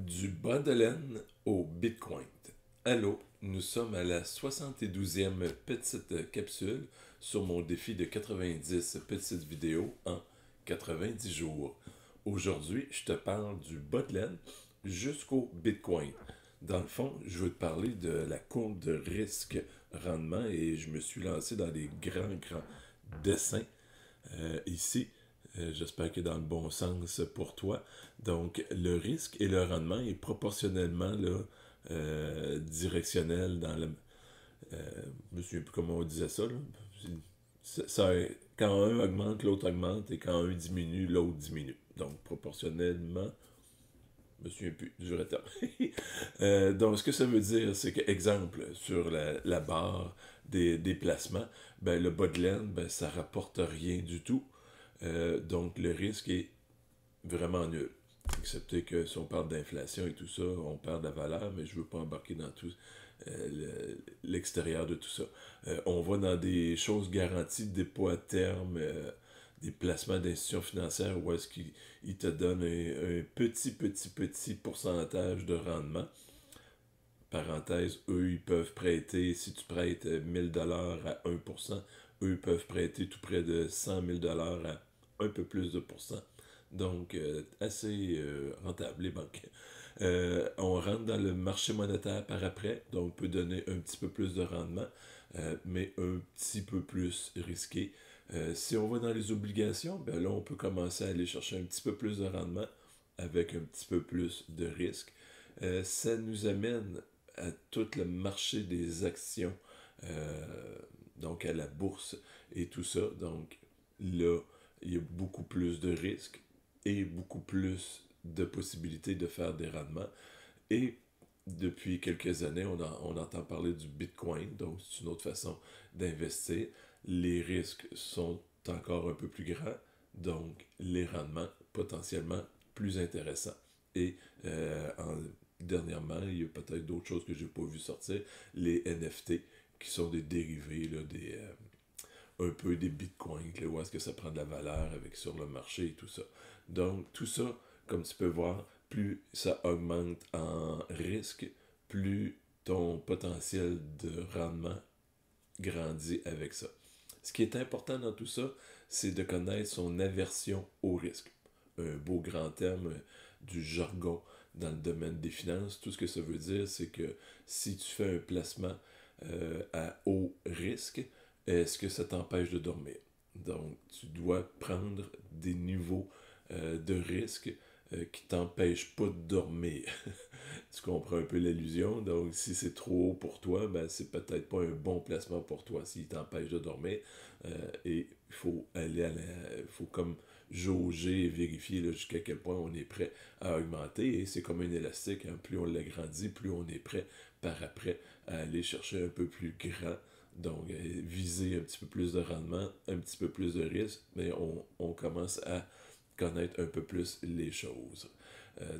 Du bas de laine au Bitcoin. Allô, nous sommes à la 72e petite capsule sur mon défi de 90 petites vidéos en 90 jours. Aujourd'hui, je te parle du bas de laine jusqu'au Bitcoin. Dans le fond, je veux te parler de la courbe de risque-rendement et je me suis lancé dans des grands dessins ici. J'espère qu'il est dans le bon sens pour toi. Donc, le risque et le rendement est proportionnellement là, directionnel dans le... je me souviens plus comment on disait ça. Là. Quand un augmente, l'autre augmente, et quand un diminue, l'autre diminue. Donc, proportionnellement, je me souviens plus du vrai terme. Donc, ce que ça veut dire, c'est que, exemple, sur la barre des placements, ben, le bas de laine, ben, ça rapporte rien du tout. Donc, le risque est vraiment nul. Excepté que si on parle d'inflation et tout ça, on perd de la valeur, mais je ne veux pas embarquer dans tout l'extérieur de tout ça. On va dans des choses garanties, des dépôt à terme, des placements d'institutions financières où est-ce qu'ils te donnent un petit pourcentage de rendement. Parenthèse, eux, ils peuvent prêter, si tu prêtes 1000$ à 1%, eux peuvent prêter tout près de 100 000$ à un peu plus de pourcent. Donc, assez rentable, les banques. On rentre dans le marché monétaire par après, donc peut donner un petit peu plus de rendement, mais un petit peu plus risqué. Si on va dans les obligations, ben là, on peut commencer à aller chercher un petit peu plus de rendement avec un petit peu plus de risque. Ça nous amène à tout le marché des actions, donc à la bourse et tout ça. Donc là, il y a beaucoup plus de risques et beaucoup plus de possibilités de faire des rendements. Et depuis quelques années, on entend parler du Bitcoin, donc c'est une autre façon d'investir. Les risques sont encore un peu plus grands, donc les rendements potentiellement plus intéressants. Et dernièrement, il y a peut-être d'autres choses que je n'ai pas vu sortir, les NFT, qui sont des dérivés, là, un peu des bitcoins, là, où est-ce que ça prend de la valeur avec sur le marché et tout ça. Donc, tout ça, comme tu peux voir, plus ça augmente en risque, plus ton potentiel de rendement grandit avec ça. Ce qui est important dans tout ça, c'est de connaître son aversion au risque. Un beau grand terme du jargon dans le domaine des finances. Tout ce que ça veut dire, c'est que si tu fais un placement à haut risque, est-ce que ça t'empêche de dormir? Donc, tu dois prendre des niveaux de risque qui ne t'empêchent pas de dormir. Tu comprends un peu l'illusion. Donc, si c'est trop haut pour toi, ben, c'est peut-être pas un bon placement pour toi s'il t'empêche de dormir. Et il faut aller il faut comme jauger et vérifier là, jusqu'à quel point on est prêt à augmenter. Et c'est comme un élastique. Hein. Plus on l'agrandit, plus on est prêt par après à aller chercher un peu plus grand. Donc, viser un petit peu plus de rendement, un petit peu plus de risque, mais on commence à connaître un peu plus les choses.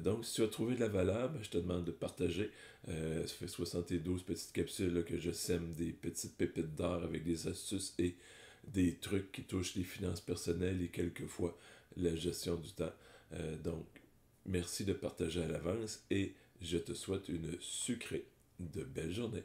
Donc, si tu as trouvé de la valeur, ben, je te demande de partager. Ça fait 72 petites capsules là, que je sème des petites pépites d'or avec des astuces et des trucs qui touchent les finances personnelles et quelquefois la gestion du temps. Donc, merci de partager à l'avance et je te souhaite une sucrée de belle journée.